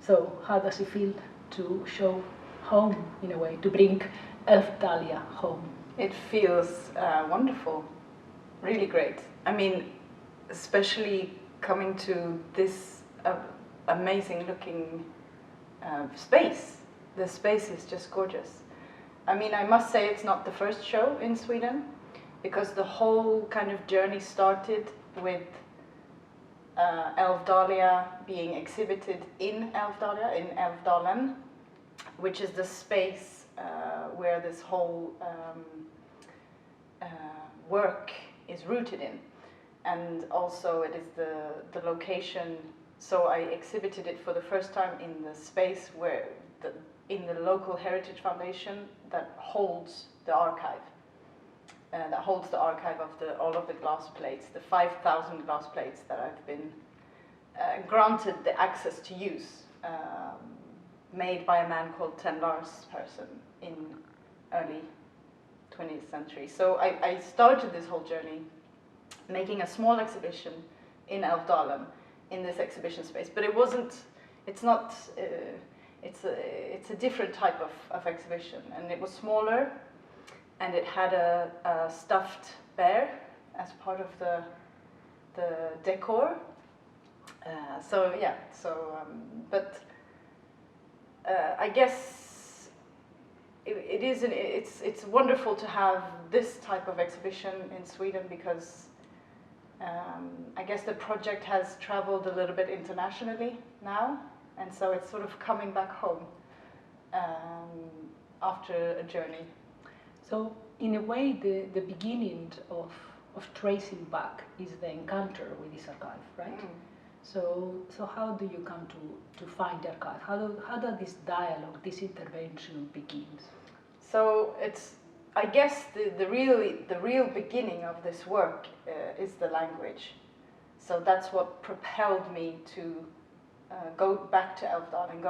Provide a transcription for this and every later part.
So how does it feel to show home, in a way, to bring Elf Dalia home? It feels wonderful, really great. I mean, especially coming to this amazing looking space. The space is just gorgeous. I mean, I must say it's not the first show in Sweden, because the whole kind of journey started with Elf Dalia being exhibited in Elf Dalia, in Elfdalen, which is the space where this whole work is rooted in. And also it is the location, so I exhibited it for the first time in the space where, in the local heritage foundation that holds the archive. That holds the archive of all of the glass plates, the 5,000 glass plates that I've been granted the access to use, made by a man called Ten Lars person in early 20th century. So I started this whole journey making a small exhibition in Elfdalen, in this exhibition space, but it's a different type of exhibition, and it was smaller, and it had a stuffed bear as part of the decor. I guess it's wonderful to have this type of exhibition in Sweden, because I guess the project has traveled a little bit internationally now, and so it's sort of coming back home after a journey. So in a way, the beginning of tracing back is the encounter with this archive, right? Mm. So how do you come to find the archive? How does this dialogue, this intervention begins? So I guess the real beginning of this work is the language. So that's what propelled me to go back to Elfdalen,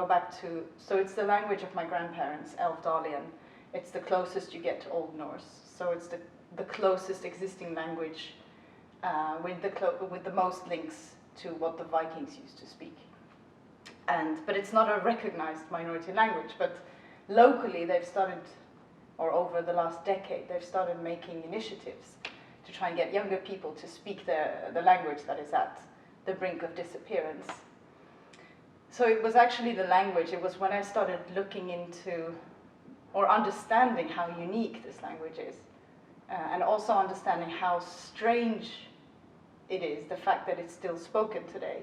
so it's the language of my grandparents, Elfdalian. It's the closest you get to Old Norse. So it's the closest existing language with the most links to what the Vikings used to speak. But it's not a recognized minority language, but locally they've started, or over the last decade, they've started making initiatives to try and get younger people to speak the language that is at the brink of disappearance. So it was actually the language, it was when I started looking into, or understanding how unique this language is, and also understanding how strange it is, the fact that it's still spoken today.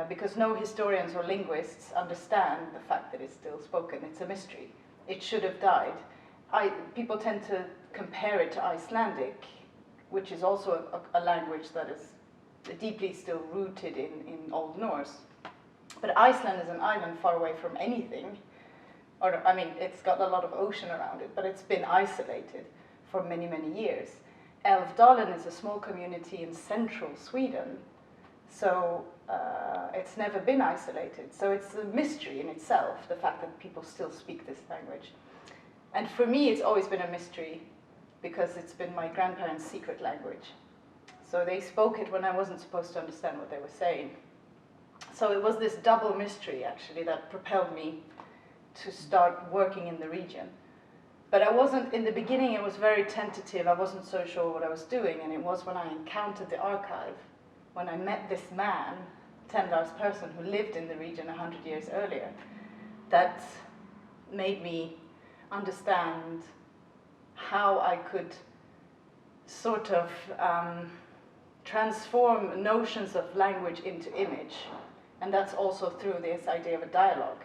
Because no historians or linguists understand the fact that it's still spoken. It's a mystery. It should have died. People tend to compare it to Icelandic, which is also a language that is deeply still rooted in Old Norse. But Iceland is an island far away from anything. It's got a lot of ocean around it, but it's been isolated for many, many years. Elfdalen is a small community in central Sweden, so it's never been isolated. So it's a mystery in itself, the fact that people still speak this language. And for me, it's always been a mystery, because it's been my grandparents' secret language. So they spoke it when I wasn't supposed to understand what they were saying. So it was this double mystery, actually, that propelled me to start working in the region. But I wasn't, in the beginning it was very tentative, I wasn't so sure what I was doing, and it was when I encountered the archive, when I met this man, Ten Lars person, who lived in the region 100 years earlier, that made me understand how I could sort of transform notions of language into image. And that's also through this idea of a dialogue,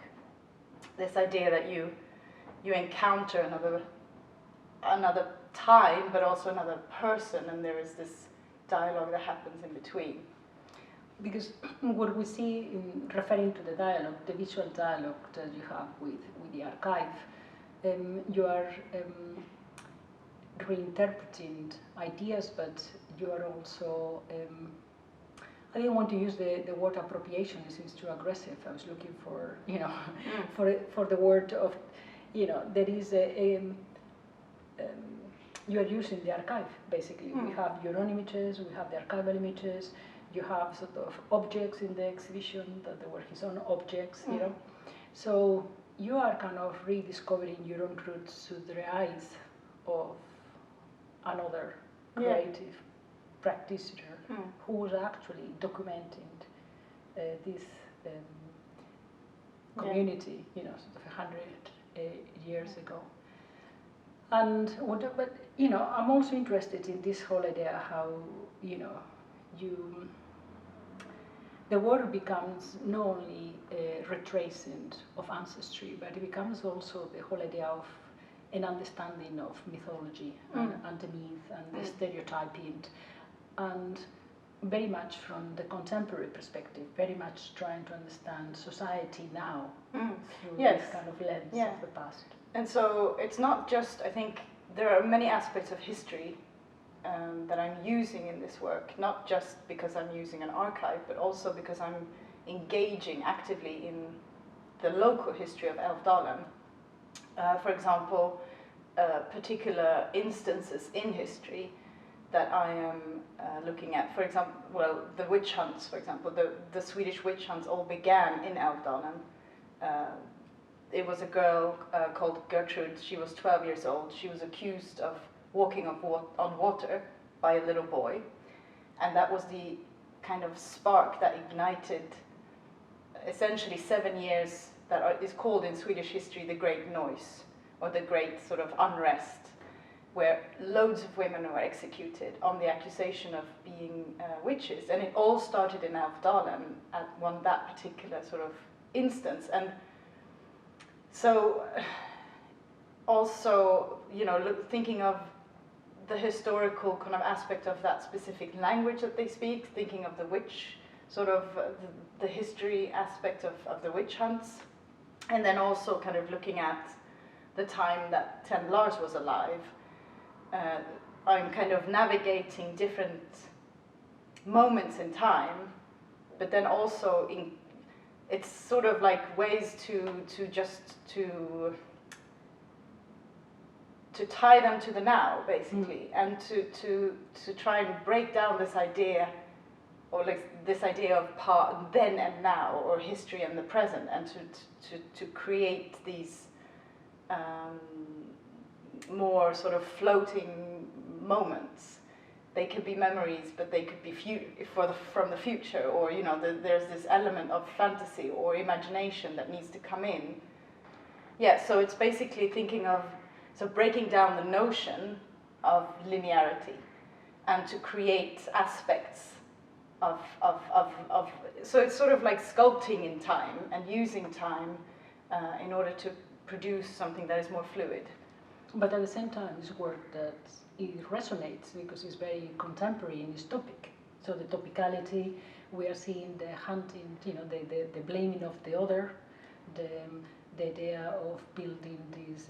this idea that you encounter another time, but also another person, and there is this dialogue that happens in between. Because what we see in referring to the dialogue, the visual dialogue that you have with the archive, you are reinterpreting ideas, but you are also, I didn't want to use the word appropriation, it seems too aggressive. I was looking for, for the word of, there is you are using the archive, basically. We have your own images, we have the archival images, You have sort of objects in the exhibition that they were his own objects, you know. So you are kind of rediscovering your own roots through the eyes of another creative practitioner who was actually documenting this community, you know, sort of 100 years ago. And but you know, I'm also interested in this whole idea how, you know, the work becomes not only a retracing of ancestry, but it becomes also the whole idea of an understanding of mythology and the myth and the stereotyping, and very much from the contemporary perspective, very much trying to understand society now through this kind of lens of the past. And so it's not just, I think there are many aspects of history that I'm using in this work, not just because I'm using an archive, but also because I'm engaging actively in the local history of Elf Dalia. For example, particular instances in history that I am looking at. For example, well, the witch hunts, for example, the Swedish witch hunts all began in Elf Dalia. It was a girl called Gertrude. She was 12 years old. She was accused of walking on water by a little boy, and that was the kind of spark that ignited essentially 7 years that is called in Swedish history the Great Noise, or the Great sort of Unrest, where loads of women were executed on the accusation of being witches. And it all started in Elf Dalia at that particular sort of instance. And so also, you know, thinking of the historical kind of aspect of that specific language that they speak, thinking of the witch, sort of the history aspect of the witch hunts, and then also kind of looking at the time that Ten Lars was alive. I'm kind of navigating different moments in time, but then also it's sort of like ways to tie them to the now, basically, and to try and break down this idea, or like this idea of then and now, or history and the present, and to create these more sort of floating moments. They could be memories, but they could be from the future, or, you know, there's this element of fantasy or imagination that needs to come in. Yeah, so it's basically thinking of, so breaking down the notion of linearity and to create aspects of so it's sort of like sculpting in time and using time in order to produce something that is more fluid. But at the same time, it's work that it resonates because it's very contemporary in its topic. So the topicality, we are seeing the hunting, you know, the blaming of the other, the idea of building this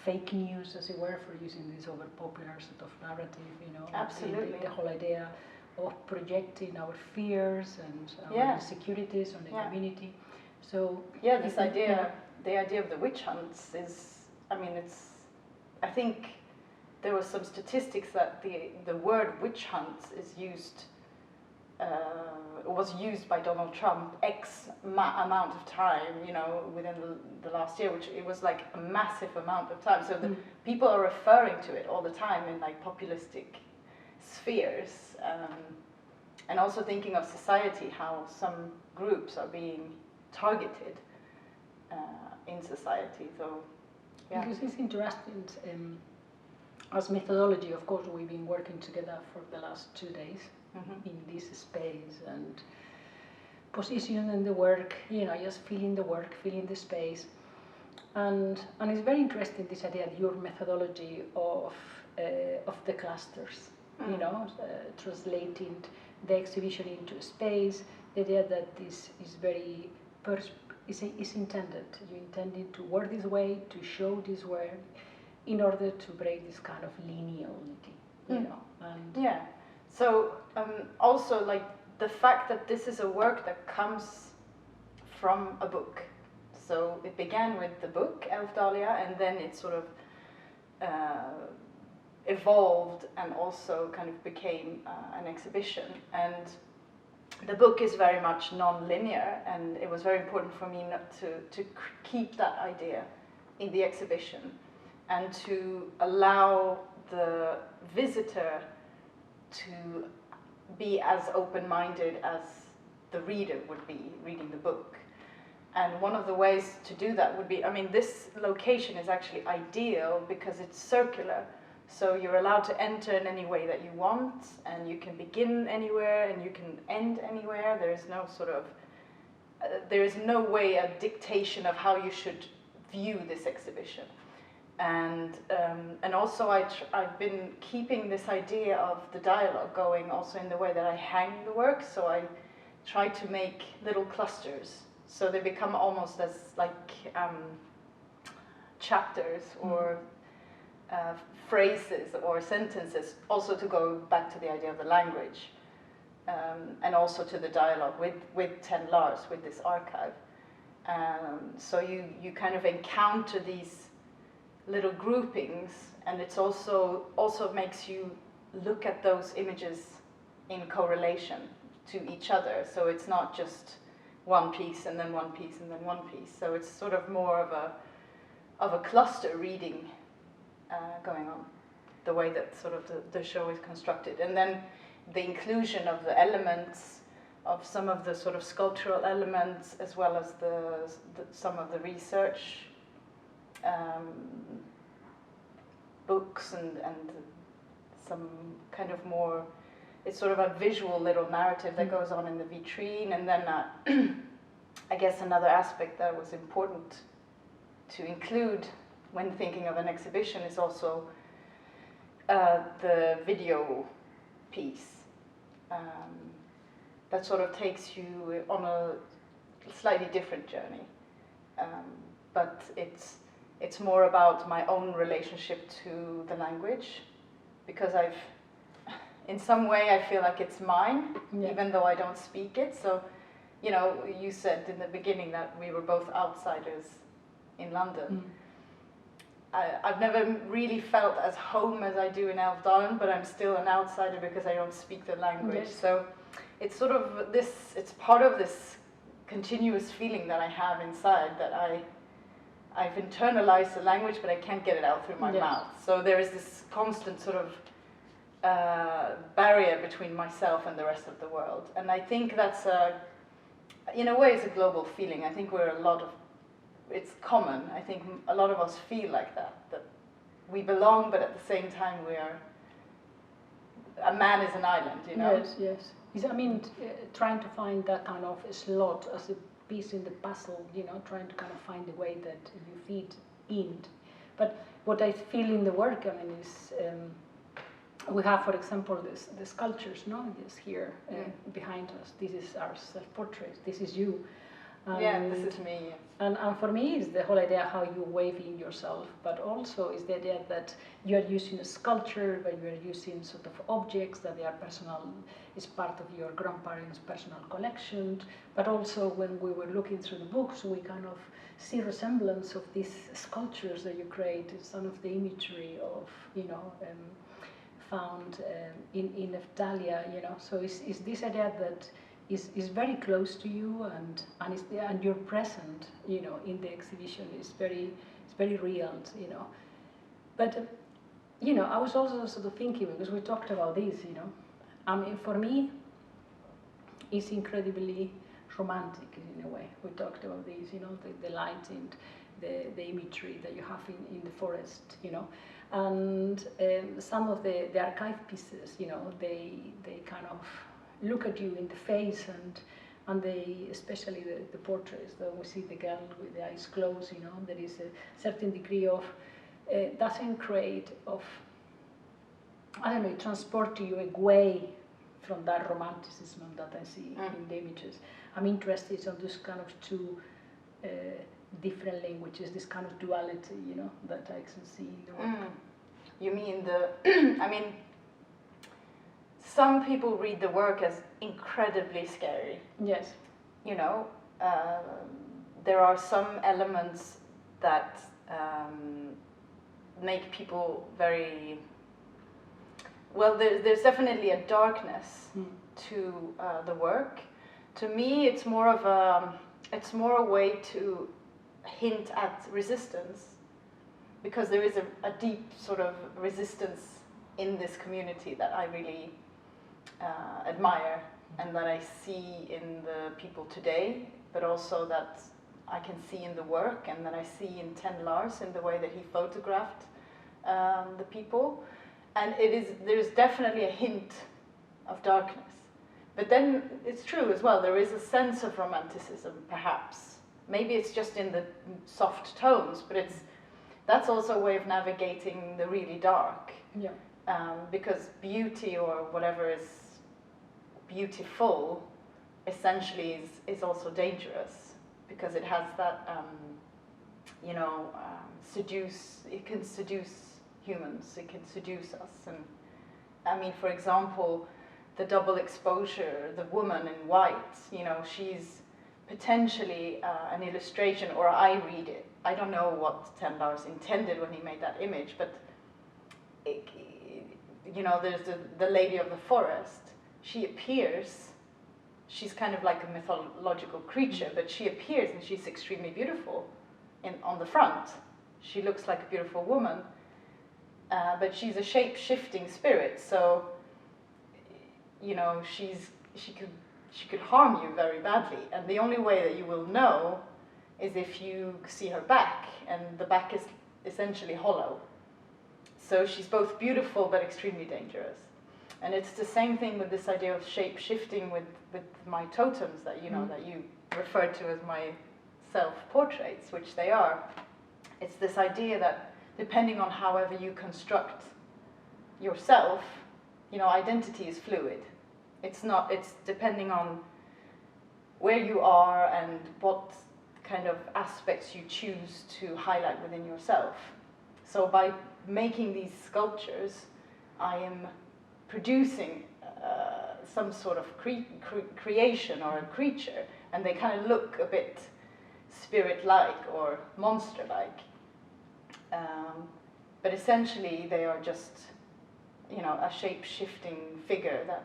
fake news, as it were, for using this over-popular sort of narrative, you know. Absolutely. The whole idea of projecting our fears and our insecurities on the community. So yeah, this idea, the idea of the witch hunts is, I mean, I think there were some statistics that the word witch hunts is used, was used by Donald Trump X amount of time, you know, within the last year, which it was like a massive amount of time. So the people are referring to it all the time in like populistic spheres, and also thinking of society, how some groups are being targeted in society. So yeah, because it's interesting. As methodology, of course, we've been working together for the last 2 days in this space and positioning the work, you know, just feeling the work, feeling the space. And it's very interesting, this idea, your methodology of the clusters, you know, translating the exhibition into space, the idea that this is very, is intended. You intended to work this way, to show this way, in order to break this kind of lineality, you know. And yeah. So also like the fact that this is a work that comes from a book. So it began with the book Elf Dalia, and then it sort of evolved and also kind of became an exhibition. And the book is very much non-linear, and it was very important for me not to keep that idea in the exhibition and to allow the visitor to be as open-minded as the reader would be reading the book. And one of the ways to do that would be, I mean, this location is actually ideal because it's circular. So you're allowed to enter in any way that you want, and you can begin anywhere and you can end anywhere. There is no sort of, there is no way a dictation of how you should view this exhibition. And also I've been keeping this idea of the dialogue going also in the way that I hang the work. So I try to make little clusters, so they become almost as like chapters or phrases or sentences, also to go back to the idea of the language, and also to the dialogue with 10 Lars, with this archive. So you kind of encounter these little groupings, and it's also makes you look at those images in correlation to each other. So it's not just one piece and then one piece and then one piece. So it's sort of more of a cluster reading going on, the way that sort of the show is constructed. And then the inclusion of the elements, of some of the sort of sculptural elements, as well as some of the research books and some kind of more, it's sort of a visual little narrative that goes on in the vitrine. And then I guess another aspect that was important to include when thinking of an exhibition is also the video piece. That sort of takes you on a slightly different journey. But it's more about my own relationship to the language, because in some way I feel like it's mine, even though I don't speak it. So, you know, you said in the beginning that we were both outsiders in London. I've never really felt as home as I do in Elf Dalia, but I'm still an outsider because I don't speak the language. Yes. So it's sort of it's part of this continuous feeling that I have inside, that I've internalized the language, but I can't get it out through my mouth. So there is this constant sort of barrier between myself and the rest of the world. And I think that's in a way, it's a global feeling. I think it's common. I think a lot of us feel like that we belong, but at the same time a man is an island, you know? Yes. I mean, trying to find that kind of slot as a piece in the puzzle, you know, trying to kind of find the way that you fit in. But what I feel in the work, I mean, is we have, for example, the sculptures, no? This here behind us. This is our self-portrait. This is you. This is me. And for me, it's the whole idea how you wave in yourself, but also is the idea that you are using a sculpture, but you are using sort of objects that they are personal, is part of your grandparents' personal collection. But also when we were looking through the books, we kind of see resemblance of these sculptures that you create, some of the imagery of, you know, found in Elf Dalia, you know. So it's this idea that is very close to you, and you're present, you know, in the exhibition. It's very real, you know. But you know, I was also sort of thinking, because we talked about this, you know. I mean, for me, it's incredibly romantic in a way. We talked about this, you know, the light and the imagery that you have in the forest, you know. And some of the archive pieces, you know, they kind of look at you in the face, and they, especially the portraits, that we see the girl with the eyes closed, you know, there is a certain degree of, doesn't create of, I don't know, transport you away from that romanticism that I see in the images. I'm interested in this kind of two different languages, this kind of duality, you know, that I can see in the work. You mean I mean, some people read the work as incredibly scary. Yes. You know, there are some elements that make people very Well, there's definitely a darkness to the work. To me, it's more a way to hint at resistance, because there is a deep sort of resistance in this community that I really admire, and that I see in the people today, but also that I can see in the work, and that I see in Ten Lars in the way that he photographed the people. And there's definitely a hint of darkness. But then it's true as well, there is a sense of romanticism, perhaps. Maybe it's just in the soft tones, but that's also a way of navigating the really dark. Yeah. Because beauty, or whatever is beautiful, essentially is also dangerous, because it has that, it can seduce humans, it can seduce us. And I mean, for example, the double exposure, the woman in white, she's potentially an illustration, or I read it. I don't know what Ten Lars intended when he made that image, but there's the Lady of the Forest. She appears, she's kind of like a mythological creature, but she appears and she's extremely beautiful on the front. She looks like a beautiful woman, but she's a shape-shifting spirit, so she could harm you very badly, and the only way that you will know is if you see her back, and the back is essentially hollow. So she's both beautiful but extremely dangerous. And it's the same thing with this idea of shape-shifting with my totems that that you referred to as my self-portraits, which they are. It's this idea that depending on however you construct yourself, identity is fluid. It's depending on where you are and what kind of aspects you choose to highlight within yourself. So by making these sculptures, I am producing some sort of creation or a creature, and they kind of look a bit spirit-like or monster-like. But essentially they are just, a shape-shifting figure that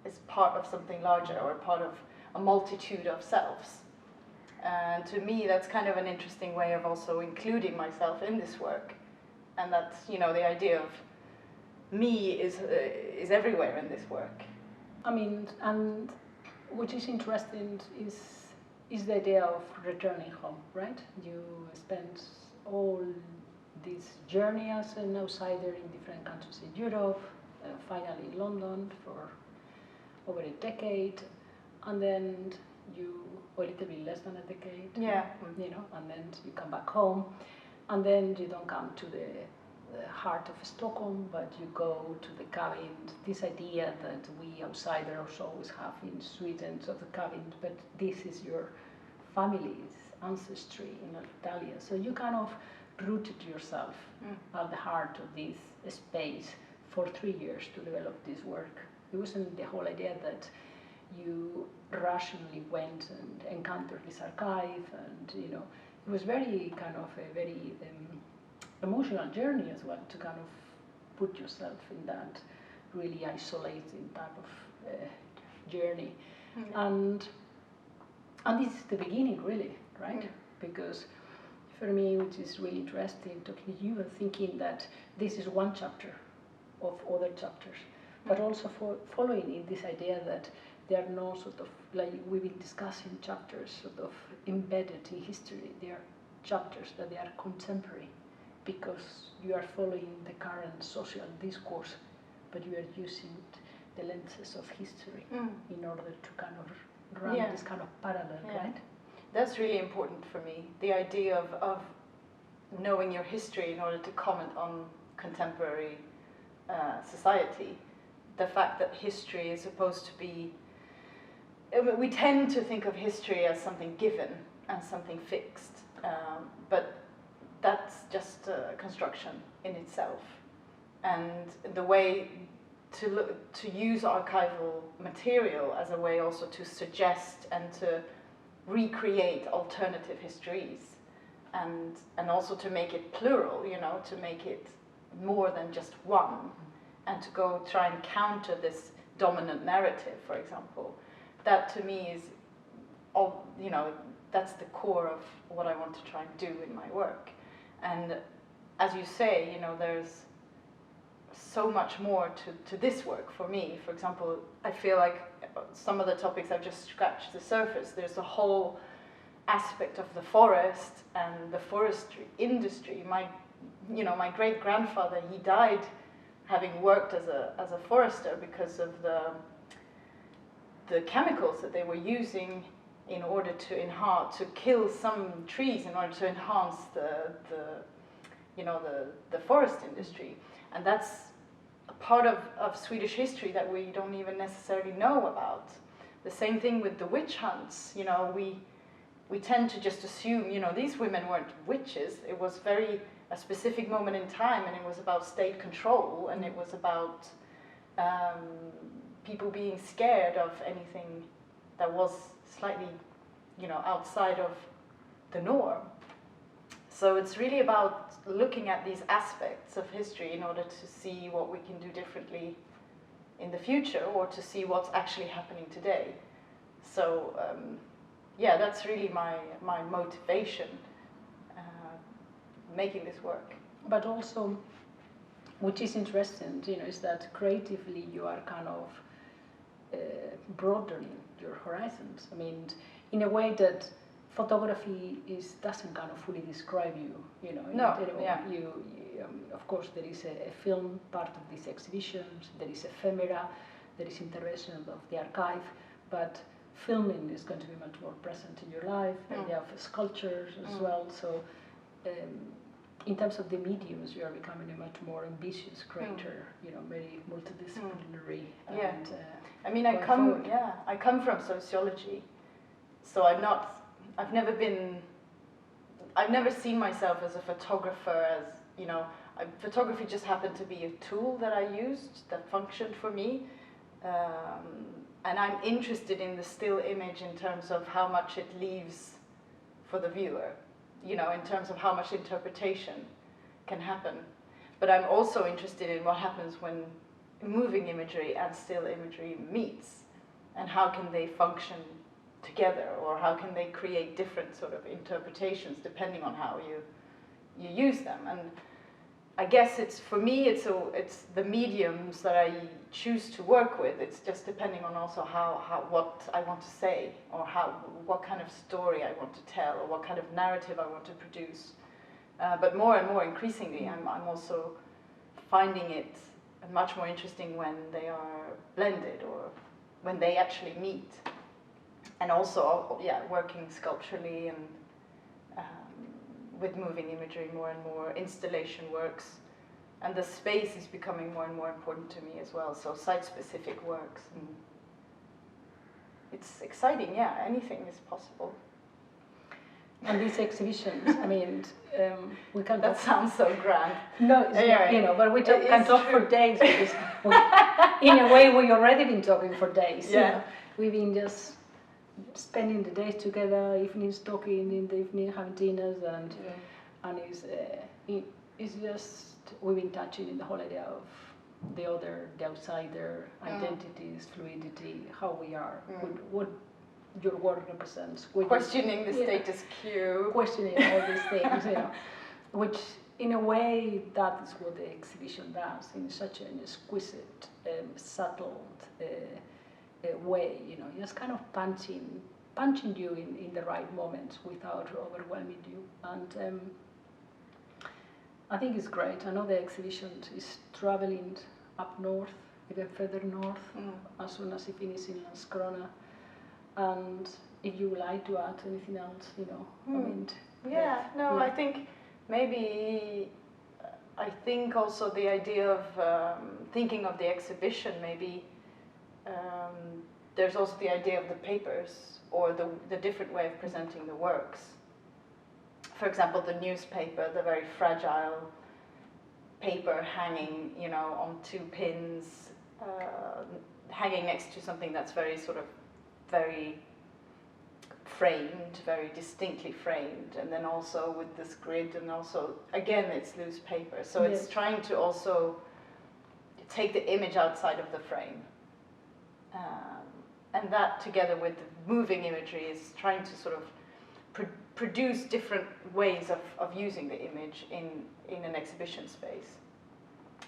is part of something larger, or part of a multitude of selves. And to me, that's kind of an interesting way of also including myself in this work. And that's, the idea of me is everywhere in this work. I mean, and what is interesting is the idea of returning home, right? You spent all this journey as an outsider in different countries in Europe, finally in London for over a decade, and then or a little bit less than a decade, yeah, and then you come back home, and then you don't come to the heart of Stockholm, but you go to the cabin. This idea that we outsiders always have in Sweden, of the cabin, but this is your family's ancestry in Elf Dalia. So you kind of rooted yourself at the heart of this space for 3 years to develop this work. It wasn't the whole idea that you rationally went and encountered this archive, and it was very kind of a very emotional journey as well, to kind of put yourself in that really isolating type of journey. And this is the beginning, really, right? Because for me, which is really interesting talking to you and thinking that this is one chapter of other chapters, but also for following in this idea that there are no sort of, like we've been discussing, chapters sort of embedded in history. They are chapters that they are contemporary, because you are following the current social discourse, but you are using the lenses of history in order to kind of run this kind of parallel, right? That's really important for me, the idea of knowing your history in order to comment on contemporary society. The fact that history is supposed to be, we tend to think of history as something given and something fixed, but that's just a construction in itself. And the way to use archival material as a way also to suggest and to recreate alternative histories, and also to make it plural, to make it more than just one, and to go try and counter this dominant narrative, for example, that to me is all, that's the core of what I want to try and do in my work. And as you say, there's so much more to this work for me. For example, I feel like some of the topics I've just scratched the surface. There's a whole aspect of the forest and the forestry industry. My great-grandfather, he died having worked as a forester because of the chemicals that they were using in order to kill some trees in order to enhance the forest industry. And that's a part of Swedish history that we don't even necessarily know about. The same thing with the witch hunts. We tend to just assume, these women weren't witches. It was a specific moment in time, and it was about state control, and it was about people being scared of anything that was slightly, outside of the norm. So it's really about looking at these aspects of history in order to see what we can do differently in the future, or to see what's actually happening today. So that's really my motivation making this work. But also, which is interesting, is that creatively you are kind of broadening your horizons. I mean, in a way that photography doesn't kind of fully describe you. No, You of course, there is a film part of these exhibitions. There is ephemera. There is intervention of the archive, but filming is going to be much more present in your life. And you have sculptures as well. So, in terms of the mediums, you are becoming a much more ambitious creator. Very multidisciplinary. Yeah. And, I come from sociology, so I've never seen myself as a photographer. Photography just happened to be a tool that I used that functioned for me. And I'm interested in the still image in terms of how much it leaves for the viewer, in terms of how much interpretation can happen. But I'm also interested in what happens when moving imagery and still imagery meets, and how can they function together, or how can they create different sort of interpretations depending on how you use them. And I guess it's the mediums that I choose to work with. It's just depending on also what I want to say, or what kind of story I want to tell, or what kind of narrative I want to produce. But more and more increasingly, I'm also finding it much more interesting when they are blended, or when they actually meet. And also, working sculpturally and with moving imagery more and more, installation works, and the space is becoming more and more important to me as well. So site-specific works, and it's exciting. Anything is possible. And these exhibitions, I mean, we can. That sounds so grand. No, it's not, but we can talk for days. Because in a way, we've already been talking for days. Yeah. We've been just spending the days together, evenings talking, in the evening having dinners, and it's just we've been touching in the whole idea of the other, the outsider, identities, fluidity, how we are, what your work represents. Questioning the status quo. Questioning all these things, which in a way that is what the exhibition does in such an exquisite, subtle way, just kind of punching you in the right moments without overwhelming you. And I think it's great. I know the exhibition is traveling up north, even further north, as soon as it finishes in Landskrona. And if you would like to add anything else, I mean. I think maybe, I think also the idea of thinking of the exhibition, maybe there's also the idea of the papers, or the different way of presenting the works. For example, the newspaper, the very fragile paper hanging, on two pins, hanging next to something that's very framed, very distinctly framed, and then also with this grid, and also, again, it's loose paper. So it's trying to also, take the image outside of the frame. And that, together with the moving imagery, is trying to sort of produce different ways of using the image in an exhibition space.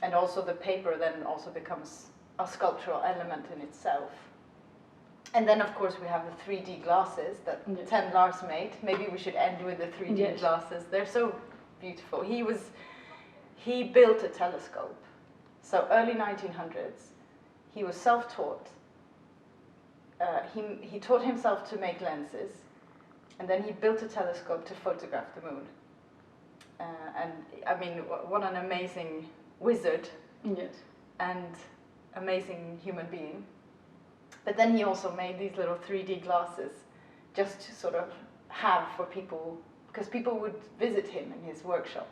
And also the paper then also becomes a sculptural element in itself. And then, of course, we have the 3D glasses that Yes. Ten Lars made. Maybe we should end with the 3D Yes. glasses. They're so beautiful. He built a telescope. So early 1900s, he was self-taught. He taught himself to make lenses, and then he built a telescope to photograph the moon. And I mean, what an amazing wizard Yes. and amazing human being. But then he also made these little 3D glasses just to sort of have for people, because people would visit him in his workshop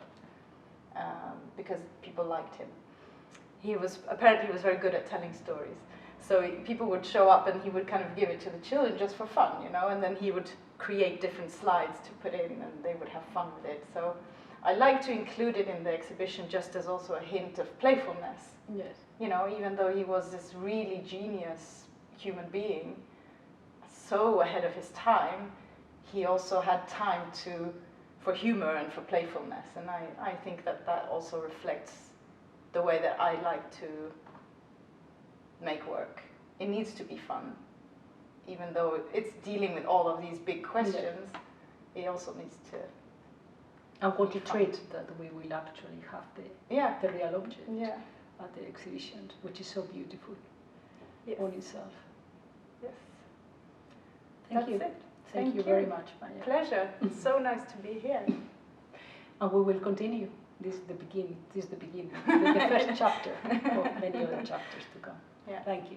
because people liked him. Apparently he was very good at telling stories. So people would show up and he would kind of give it to the children just for fun, you know, and then he would create different slides to put in and they would have fun with it. So I like to include it in the exhibition just as also a hint of playfulness. Yes. You know, even though he was this really genius human being, so ahead of his time, he also had time for humor and for playfulness. And I think that also reflects the way that I like to make work. It needs to be fun. Even though it's dealing with all of these big questions, it also needs to. And what a treat that we will actually have the real object at the exhibition, which is so beautiful on itself. Yes. Thank you. Thank you very much, Maja. Pleasure. It's so nice to be here. And we will continue. This is the beginning. This is the beginning. The first chapter of many other chapters to come. Yeah. Thank you.